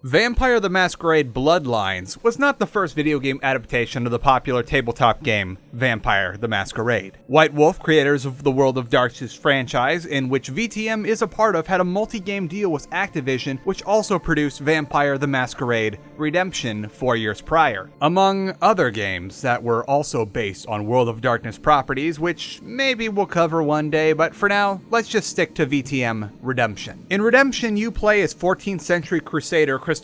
Vampire the Masquerade Bloodlines was not the first video game adaptation of the popular tabletop game Vampire the Masquerade. White Wolf, creators of the World of Darkness franchise, in which VTM is a part of, had a multi-game deal with Activision, which also produced Vampire the Masquerade Redemption 4 years prior, among other games that were also based on World of Darkness properties, which maybe we'll cover one day, but for now, let's just stick to VTM Redemption. In Redemption, you play as 14th century crusader Christof,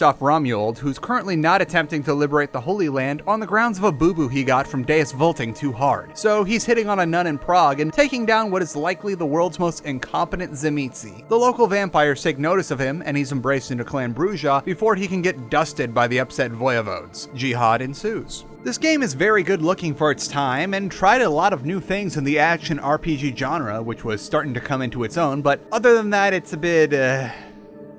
who's currently not attempting to liberate the Holy Land on the grounds of a boo-boo he got from Deus Vulting too hard. So he's hitting on a nun in Prague and taking down what is likely the world's most incompetent Tzimisce. The local vampires take notice of him, and he's embraced into Clan Brujah before he can get dusted by the upset voivodes. Jihad ensues. This game is very good looking for its time and tried a lot of new things in the action RPG genre, which was starting to come into its own, but other than that, it's a bit,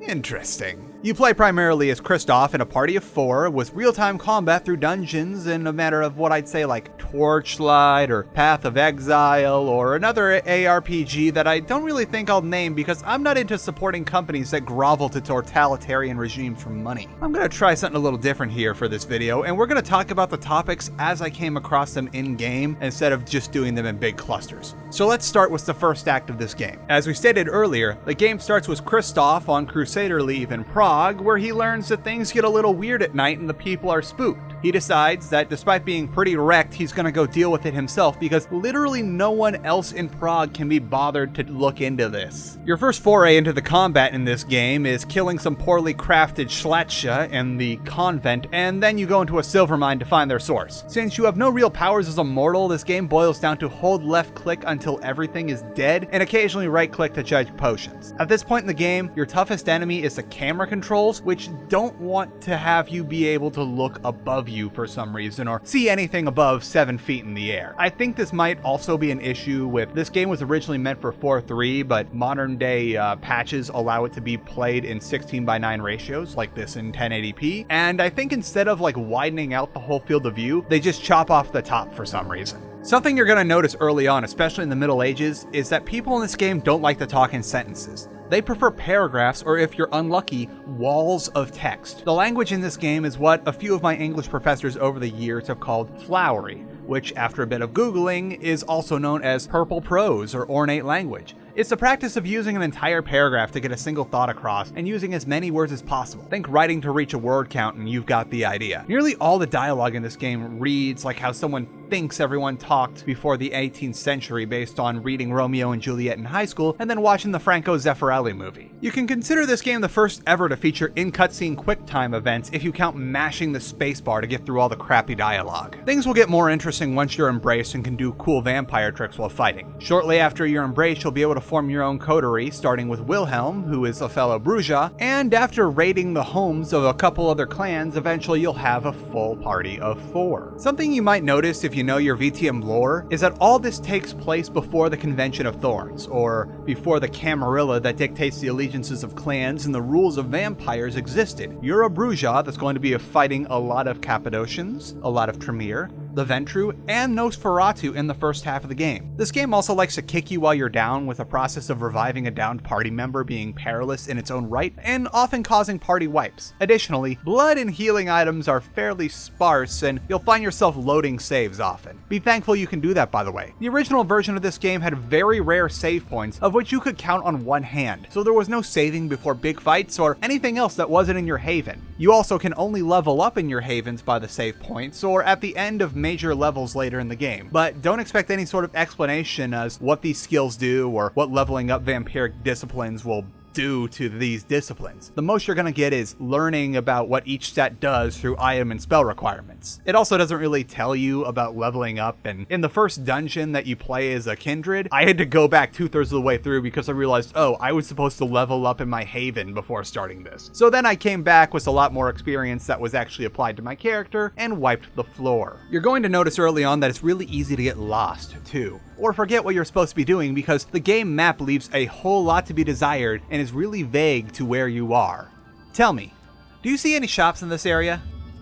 interesting. You play primarily as Christof in a party of 4 with real-time combat through dungeons in a matter of what I'd say like Torchlight or Path of Exile or another ARPG that I don't really think I'll name because I'm not into supporting companies that grovel to totalitarian regimes for money. I'm gonna try something a little different here for this video, and we're gonna talk about the topics as I came across them in-game instead of just doing them in big clusters. So let's start with the first act of this game. As we stated earlier, the game starts with Christof on Crusader leave in Prague, where he learns that things get a little weird at night and the people are spooked. He decides that despite being pretty wrecked, he's gonna go deal with it himself because literally no one else in Prague can be bothered to look into this. Your first foray into the combat in this game is killing some poorly crafted Schlatscha in the convent, and then you go into a silver mine to find their source. Since you have no real powers as a mortal, this game boils down to hold left click until everything is dead, and occasionally right click to charge potions. At this point in the game, your toughest enemy is the camera controls, which don't want to have you be able to look above you for some reason or see anything above 7 feet in the air. I think this might also be an issue with this game was originally meant for 4:3, but modern day patches allow it to be played in 16:9 ratios like this in 1080p, and I think instead of like widening out the whole field of view, they just chop off the top for some reason. Something you're going to notice early on, especially in the Middle Ages, is that people in this game don't like to talk in sentences. They prefer paragraphs, or if you're unlucky, walls of text. The language in this game is what a few of my English professors over the years have called flowery, which after a bit of Googling is also known as purple prose or ornate language. It's the practice of using an entire paragraph to get a single thought across and using as many words as possible. Think writing to reach a word count and you've got the idea. Nearly all the dialogue in this game reads like how someone thinks everyone talked before the 18th century based on reading Romeo and Juliet in high school and then watching the Franco Zeffirelli movie. You can consider this game the first ever to feature in-cutscene QuickTime events if you count mashing the spacebar to get through all the crappy dialogue. Things will get more interesting once you're embraced and can do cool vampire tricks while fighting. Shortly after you're embraced, you'll be able to form your own coterie, starting with Wilhelm, who is a fellow Brujah, and after raiding the homes of a couple other clans, eventually you'll have a full party of 4. Something you might notice if you know your VTM lore is that all this takes place before the Convention of Thorns, or before the Camarilla that dictates the allegiances of clans and the rules of vampires existed. You're a Brujah that's going to be fighting a lot of Cappadocians, a lot of Tremere, the Ventru, and Nosferatu in the first half of the game. This game also likes to kick you while you're down, with the process of reviving a downed party member being perilous in its own right, and often causing party wipes. Additionally, blood and healing items are fairly sparse, and you'll find yourself loading saves often. Be thankful you can do that, by the way. The original version of this game had very rare save points, of which you could count on one hand, so there was no saving before big fights or anything else that wasn't in your haven. You also can only level up in your havens by the save points, or at the end of major levels later in the game, but don't expect any sort of explanation as what these skills do or what leveling up vampiric disciplines will do to these disciplines. The most you're going to get is learning about what each stat does through item and spell requirements. It also doesn't really tell you about leveling up, and in the first dungeon that you play as a kindred, I had to go back 2/3 of the way through because I realized, oh, I was supposed to level up in my haven before starting this. So then I came back with a lot more experience that was actually applied to my character and wiped the floor. You're going to notice early on that it's really easy to get lost too, or forget what you're supposed to be doing because the game map leaves a whole lot to be desired and is really vague to where you are. Tell me, do you see any shops in this area?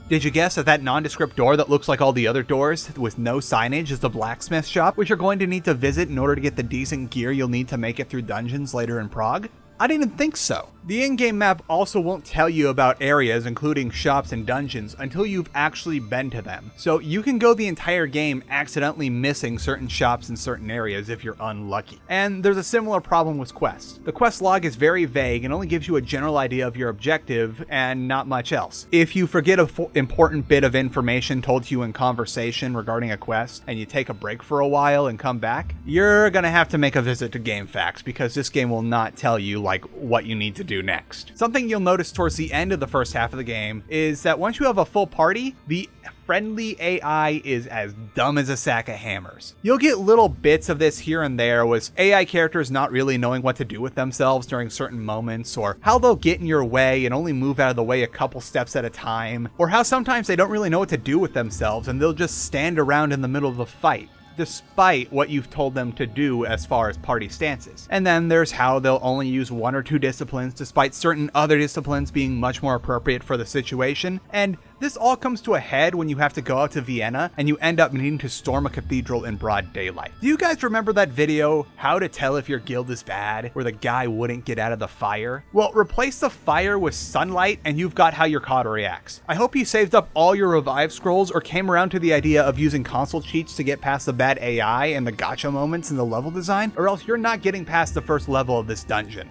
Did you guess that that nondescript door that looks like all the other doors with no signage is the blacksmith shop, which you're going to need to visit in order to get the decent gear you'll need to make it through dungeons later in Prague? I didn't think so. The in-game map also won't tell you about areas, including shops and dungeons, until you've actually been to them. So you can go the entire game accidentally missing certain shops in certain areas if you're unlucky. And there's a similar problem with quests. The quest log is very vague and only gives you a general idea of your objective and not much else. If you forget an important bit of information told to you in conversation regarding a quest and you take a break for a while and come back, you're gonna have to make a visit to GameFAQs because this game will not tell you like what you need to do next. Something you'll notice towards the end of the first half of the game is that once you have a full party, the friendly AI is as dumb as a sack of hammers. You'll get little bits of this here and there with AI characters not really knowing what to do with themselves during certain moments, or how they'll get in your way and only move out of the way a couple steps at a time, or how sometimes they don't really know what to do with themselves and they'll just stand around in the middle of the fight, despite what you've told them to do as far as party stances. And then there's how they'll only use 1 or 2 disciplines despite certain other disciplines being much more appropriate for the situation. And this all comes to a head when you have to go out to Vienna and you end up needing to storm a cathedral in broad daylight. Do you guys remember that video, How to Tell If Your Guild is Bad, where the guy wouldn't get out of the fire? Well, replace the fire with sunlight and you've got how your COD reacts. I hope you saved up all your revive scrolls or came around to the idea of using console cheats to get past the bad AI and the gotcha moments in the level design, or else you're not getting past the first level of this dungeon.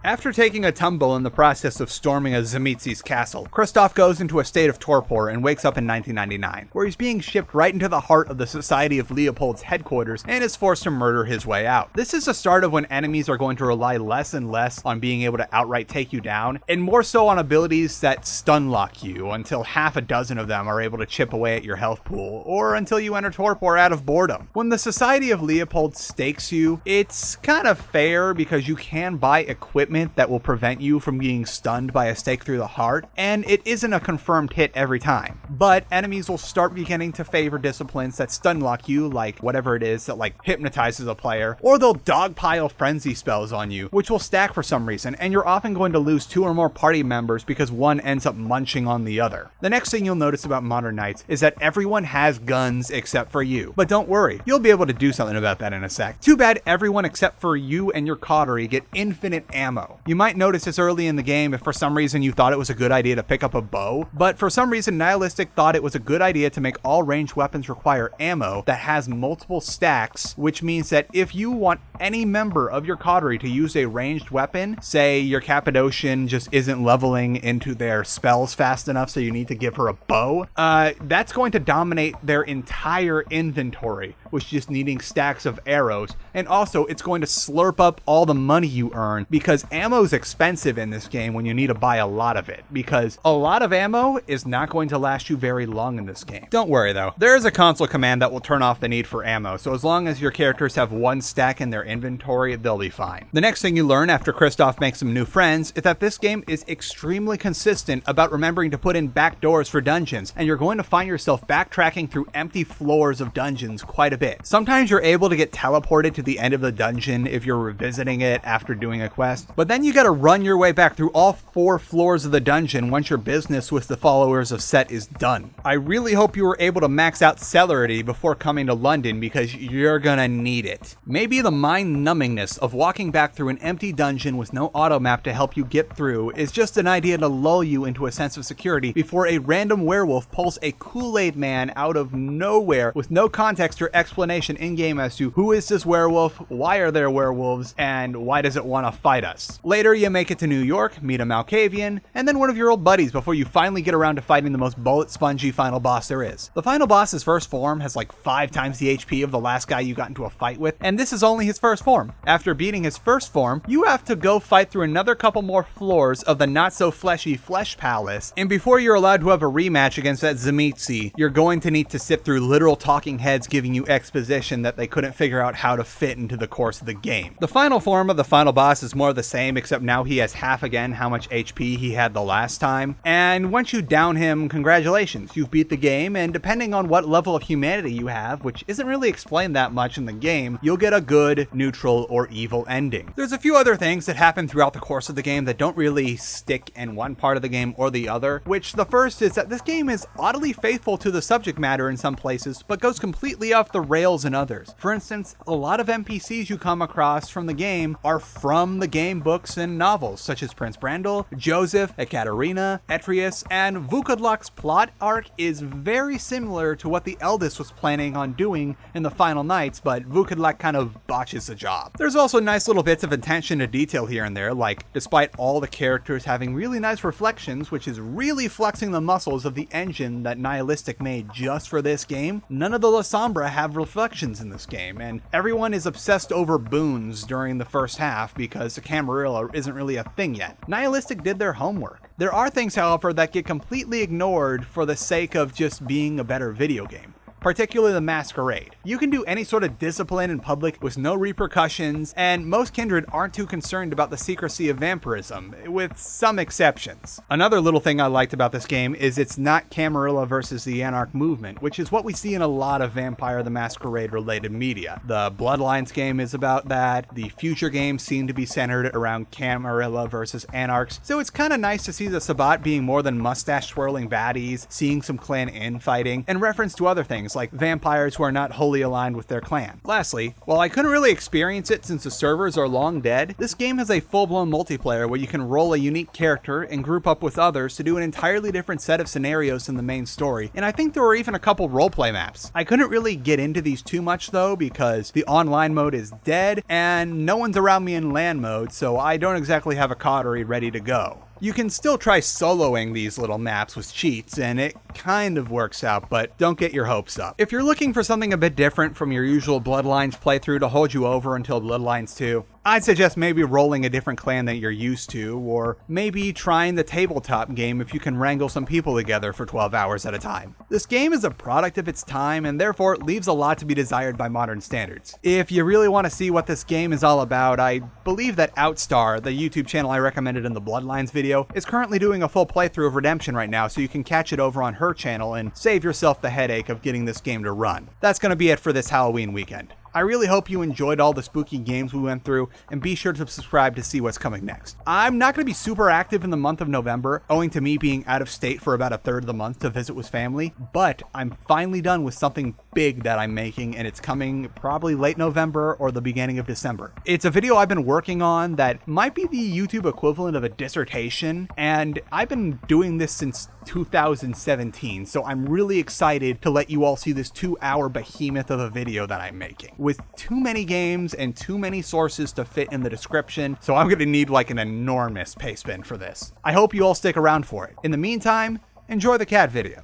After taking a tumble in the process of storming a Tzimisce's castle, Christof goes into a state of torpor and wakes up in 1999, where he's being shipped right into the heart of the Society of Leopold's headquarters and is forced to murder his way out. This is the start of when enemies are going to rely less and less on being able to outright take you down, and more so on abilities that stun lock you until half a dozen of them are able to chip away at your health pool, or until you enter torpor out of boredom. When the Society of Leopold stakes you, it's kind of fair because you can buy equipment that will prevent you from being stunned by a stake through the heart, and it isn't a confirmed hit every time. But enemies will start beginning to favor disciplines that stun lock you, like whatever it is that like hypnotizes a player, or they'll dogpile frenzy spells on you, which will stack for some reason, and you're often going to lose 2 or more party members because one ends up munching on the other. The next thing you'll notice about Modern Knights is that everyone has guns except for you. But don't worry, you'll be able to do something about that in a sec. Too bad everyone except for you and your coterie get infinite ammo. You might notice this early in the game if for some reason you thought it was a good idea to pick up a bow, but for some reason Nihilistic thought it was a good idea to make all ranged weapons require ammo that has multiple stacks, which means that if you want any member of your coterie to use a ranged weapon, say your Cappadocian just isn't leveling into their spells fast enough so you need to give her a bow, that's going to dominate their entire inventory, with just needing stacks of arrows, and also it's going to slurp up all the money you earn because ammo's expensive in this game when you need to buy a lot of it, because a lot of ammo is not going to last you very long in this game. Don't worry though, there is a console command that will turn off the need for ammo, so as long as your characters have 1 stack in their inventory, they'll be fine. The next thing you learn after Christof makes some new friends is that this game is extremely consistent about remembering to put in back doors for dungeons, and you're going to find yourself backtracking through empty floors of dungeons quite a bit. Sometimes you're able to get teleported to the end of the dungeon if you're revisiting it after doing a quest, but then you gotta run your way back through all 4 floors of the dungeon once your business with the followers of Set is done. I really hope you were able to max out celerity before coming to London because you're gonna need it. Maybe the mind-numbingness of walking back through an empty dungeon with no auto map to help you get through is just an idea to lull you into a sense of security before a random werewolf pulls a Kool-Aid man out of nowhere with no context or explanation in-game as to who is this werewolf, why are there werewolves, and why does it want to fight us. Later you make it to New York, meet a Malkavian, and then one of your old buddies before you finally get around to fighting the most bullet-spongy final boss there is. The final boss's first form has like 5 times the HP of the last guy you got into a fight with, and this is only his first form. After beating his first form, you have to go fight through another couple more floors of the not-so-fleshy Flesh Palace, and before you're allowed to have a rematch against that Tzimisce, you're going to need to sit through literal talking heads giving you exposition that they couldn't figure out how to fit into the course of the game. The final form of the final boss is more the same, except now he has half again how much HP he had the last time, and once you down him, congratulations, you've beat the game, and depending on what level of humanity you have, which isn't really explained that much in the game, you'll get a good, neutral, or evil ending. There's a few other things that happen throughout the course of the game that don't really stick in one part of the game or the other, which the first is that this game is oddly faithful to the subject matter in some places, but goes completely off the rails in others. For instance, a lot of NPCs you come across from the game are from the game books and novels, such as Prince Brandel, Joseph, Ekaterina, Etrius, and Vukadlak's plot arc is very similar to what the eldest was planning on doing in the final nights, but Vukadlak kind of botches the job. There's also nice little bits of attention to detail here and there, like despite all the characters having really nice reflections, which is really flexing the muscles of the engine that Nihilistic made just for this game, none of the La Sombra have reflections in this game, and everyone is obsessed over boons during the first half because the Camarilla isn't really a thing yet. Nihilistic did their homework. There are things, however, that get completely ignored for the sake of just being a better video game, particularly the Masquerade. You can do any sort of discipline in public with no repercussions, and most kindred aren't too concerned about the secrecy of vampirism, with some exceptions. Another little thing I liked about this game is it's not Camarilla versus the Anarch movement, which is what we see in a lot of Vampire the Masquerade related media. The Bloodlines game is about that, the future games seem to be centered around Camarilla versus Anarchs, so it's kinda nice to see the Sabbat being more than mustache swirling baddies, seeing some clan infighting, and reference to other things like vampires who are not wholly aligned with their clan. Lastly, while I couldn't really experience it since the servers are long dead, this game has a full-blown multiplayer where you can roll a unique character and group up with others to do an entirely different set of scenarios than the main story, and I think there were even a couple roleplay maps. I couldn't really get into these too much though because the online mode is dead and no one's around me in LAN mode, so I don't exactly have a coterie ready to go. You can still try soloing these little maps with cheats, and it kind of works out, but don't get your hopes up. If you're looking for something a bit different from your usual Bloodlines playthrough to hold you over until Bloodlines 2, I'd suggest maybe rolling a different clan that you're used to, or maybe trying the tabletop game if you can wrangle some people together for 12 hours at a time. This game is a product of its time, and therefore leaves a lot to be desired by modern standards. If you really want to see what this game is all about, I believe that Outstar, the YouTube channel I recommended in the Bloodlines video, is currently doing a full playthrough of Redemption right now, so you can catch it over on her channel and save yourself the headache of getting this game to run. That's going to be it for this Halloween weekend. I really hope you enjoyed all the spooky games we went through, and be sure to subscribe to see what's coming next. I'm not going to be super active in the month of November, owing to me being out of state for about a third of the month to visit with family, but I'm finally done with something big that I'm making, and it's coming probably late November or the beginning of December. It's a video I've been working on that might be the YouTube equivalent of a dissertation, and I've been doing this since 2017, so I'm really excited to let you all see this 2-hour behemoth of a video that I'm making, with too many games and too many sources to fit in the description, so I'm gonna need like an enormous paste bin for this. I hope you all stick around for it. In the meantime, enjoy the cat video.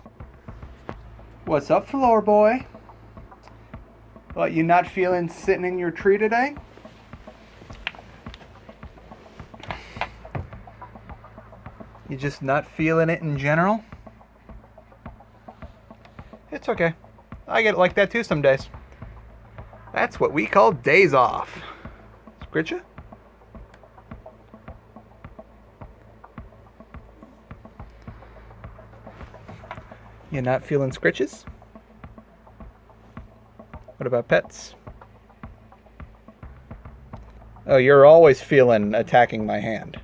What's up, floor boy? What, you not feeling sitting in your tree today? You just not feeling it in general? It's okay. I get like that too some days. That's what we call days off. Brujah? You not feeling scritches? What about pets? Oh, you're always feeling attacking my hand.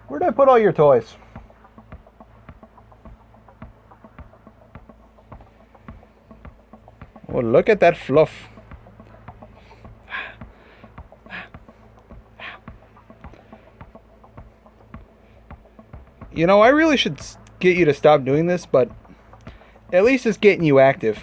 Where'd I put all your toys? Oh, look at that fluff. You know, I really should get you to stop doing this, but at least it's getting you active.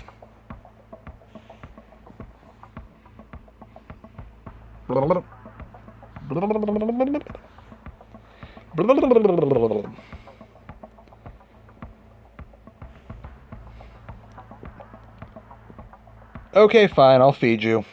Okay, fine, I'll feed you.